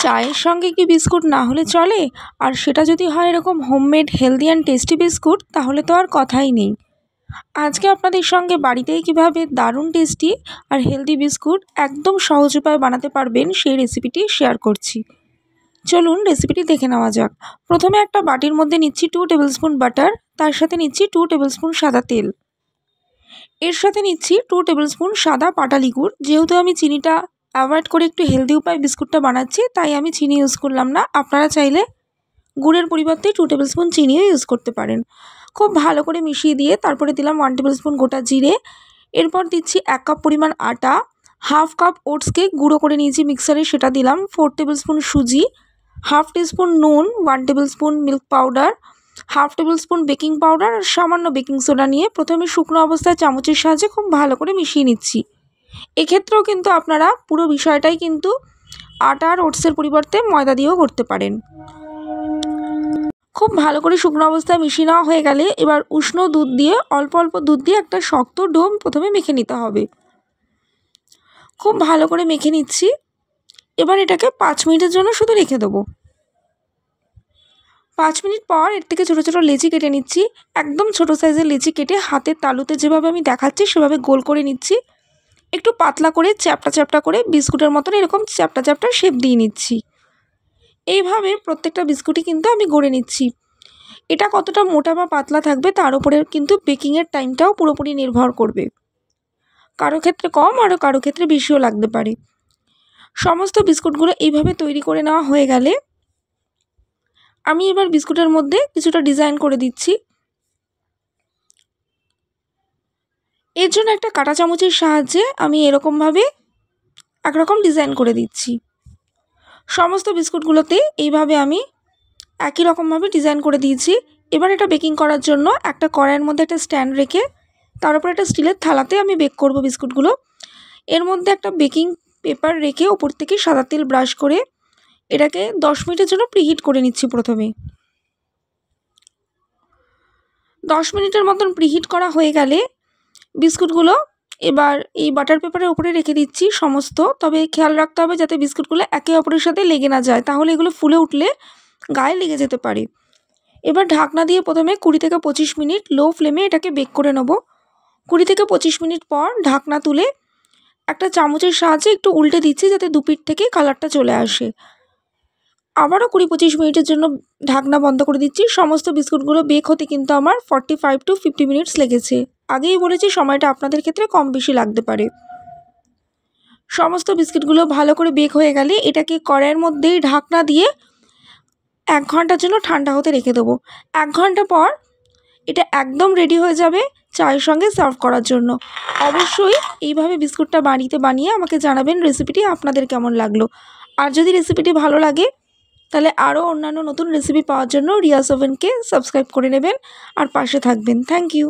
চায়ের সঙ্গে কি বিস্কুট না হলে চলে? আর সেটা যদি হয় এরকম homemade healthy and tasty biscuit, তাহলে তো আর কথাই নেই। আজকে আপনাদের সঙ্গে বাড়িতেই কিভাবে দারুণ টেস্টি আর হেলদি বিস্কুট একদম সহজ উপায়ে বানাতে পারবেন সেই রেসিপিটি শেয়ার করছি। চলুন রেসিপিটি দেখে নেওয়া যাক। প্রথমে একটা বাটির মধ্যে নিচ্ছি 2 টেবিলস্পুন বাটার, তার সাথে নিচ্ছি 2 টেবিলস্পুন সাদা তেল, এর সাথে নিচ্ছি 2 টেবিলস্পুন সাদা পাটালি গুড়। যেহেতু আমি চিনিটা অ্যাভয়েড করে একটু হেলদি উপায়ে বিস্কুটটা বানাচ্ছি, তাই আমি চিনি ইউজ করলাম না। আপনারা চাইলে গুড়ের পরিবর্তে 2 টেবিলস্পুন চিনিও ইউজ করতে পারেন। খুব ভালো করে মিশিয়ে দিয়ে তারপরে দিলাম 1 টেবিলস্পুন গোটা জিরে, এরপর দিচ্ছি 1 কাপ পরিমাণ আটা, হাফ কাপ ওটসকে গুঁড়ো করে নিয়েছি মিক্সারে, সেটা দিলাম, 4 টেবিলস্পুন সুজি, হাফ টিস্পুন নুন, 1 tablespoon milk powder, half tablespoon baking powder আর সামান্য বেকিং সোডা নিয়ে প্রথমে শুকনো অবস্থায় চামচের সাহায্যে খুব ভালো করে মিশিয়ে নিচ্ছি। এক্ষেত্রেও কিন্তু আপনারা পুরো বিষয়টাই কিন্তু আটা আর ওটসের পরিবর্তে ময়দা দিয়েও করতে পারেন। খুব ভালো করে শুকনো অবস্থায় মিশিয়ে নেওয়া হয়ে গেলে এবার উষ্ণ দুধ দিয়ে অল্প অল্প দুধ দিয়ে একটা শক্ত ডো প্রথমে মেখে নিতে হবে। খুব ভালো করে মেখে নিচ্ছি। এবার এটাকে 5 মিনিটের জন্য শুধু রেখে দেবো। 5 মিনিট পর এর থেকে ছোটো ছোটো লেচি কেটে নিচ্ছি। একদম ছোটো সাইজের লেচি কেটে হাতের তালুতে যেভাবে আমি দেখাচ্ছি সেভাবে গোল করে নিচ্ছি। একটু পাতলা করে চ্যাপটা চ্যাপটা করে বিস্কুটের মতন এরকম চ্যাপটা চ্যাপটা শেপ দিয়ে নিচ্ছি। এইভাবে প্রত্যেকটা বিস্কুটই কিন্তু আমি গড়ে নিচ্ছি। এটা কতটা মোটা বা পাতলা থাকবে তার উপরে কিন্তু বেকিংয়ের টাইমটাও পুরোপুরি নির্ভর করবে। কারো ক্ষেত্রে কম আর কারো ক্ষেত্রে বেশিও লাগতে পারে। সমস্ত বিস্কুটগুলো এইভাবে তৈরি করে নেওয়া হয়ে গেলে আমি এবার বিস্কুটের মধ্যে কিছুটা ডিজাইন করে দিচ্ছি। এর জন্য একটা কাঁটা চামচের সাহায্যে আমি এরকমভাবে একরকম ডিজাইন করে দিচ্ছি। সমস্ত বিস্কুটগুলোতে এইভাবে আমি একই রকমভাবে ডিজাইন করে দিয়েছি। এবার এটা বেকিং করার জন্য একটা কড়াইয়ের মধ্যে একটা স্ট্যান্ড রেখে তার উপর একটা স্টিলের থালাতে আমি বেক করব বিস্কুটগুলো। এর মধ্যে একটা বেকিং পেপার রেখে ওপর থেকে সাদা তেল ব্রাশ করে এটাকে 10 মিনিটের জন্য প্রিহিট করে নিচ্ছি। প্রথমে 10 মিনিটের মতন প্রিহিট করা হয়ে গেলে বিস্কুটগুলো এবার এই বাটার পেপারের উপরে রেখে দিচ্ছি সমস্ত। তবে খেয়াল রাখতে হবে যাতে বিস্কুটগুলো একে অপরের সাথে লেগে না যায়, তাহলে এগুলো ফুলে উঠলে গায়ে লেগে যেতে পারে। এবার ঢাকনা দিয়ে প্রথমে 20 থেকে 25 মিনিট লো ফ্লেমে এটাকে বেক করে নেব। 20 থেকে 25 মিনিট পর ঢাকনা তুলে একটা চামচের সাহায্যে একটু উল্টে দিচ্ছি যাতে দুপিঠ থেকে কালারটা চলে আসে। আবারও 20-25 মিনিটের জন্য ঢাকনা বন্ধ করে দিচ্ছি। সমস্ত বিস্কুটগুলো বেক হতে কিন্তু আমার 45 to 50 মিনিটস লেগেছে। আগেই বলেছি সময়টা আপনাদের ক্ষেত্রে কম বেশি লাগতে পারে। সমস্ত বিস্কুটগুলো ভালো করে বেক হয়ে গেলে এটাকে কড়াইয়ের মধ্যেই ঢাকনা দিয়ে 1 ঘন্টার জন্য ঠান্ডা হতে রেখে দেবো। 1 ঘন্টা পর এটা একদম রেডি হয়ে যাবে চায়ের সঙ্গে সার্ভ করার জন্য। অবশ্যই এইভাবে বিস্কুটটা বানিয়ে আমাকে জানাবেন রেসিপিটি আপনাদের কেমন লাগলো। আর যদি রেসিপিটি ভালো লাগে তাহলে আরও অন্যান্য নতুন রেসিপি পাওয়ার জন্য রিয়াস ওভেনকে সাবস্ক্রাইব করে নেবেন আর পাশে থাকবেন। Thank you.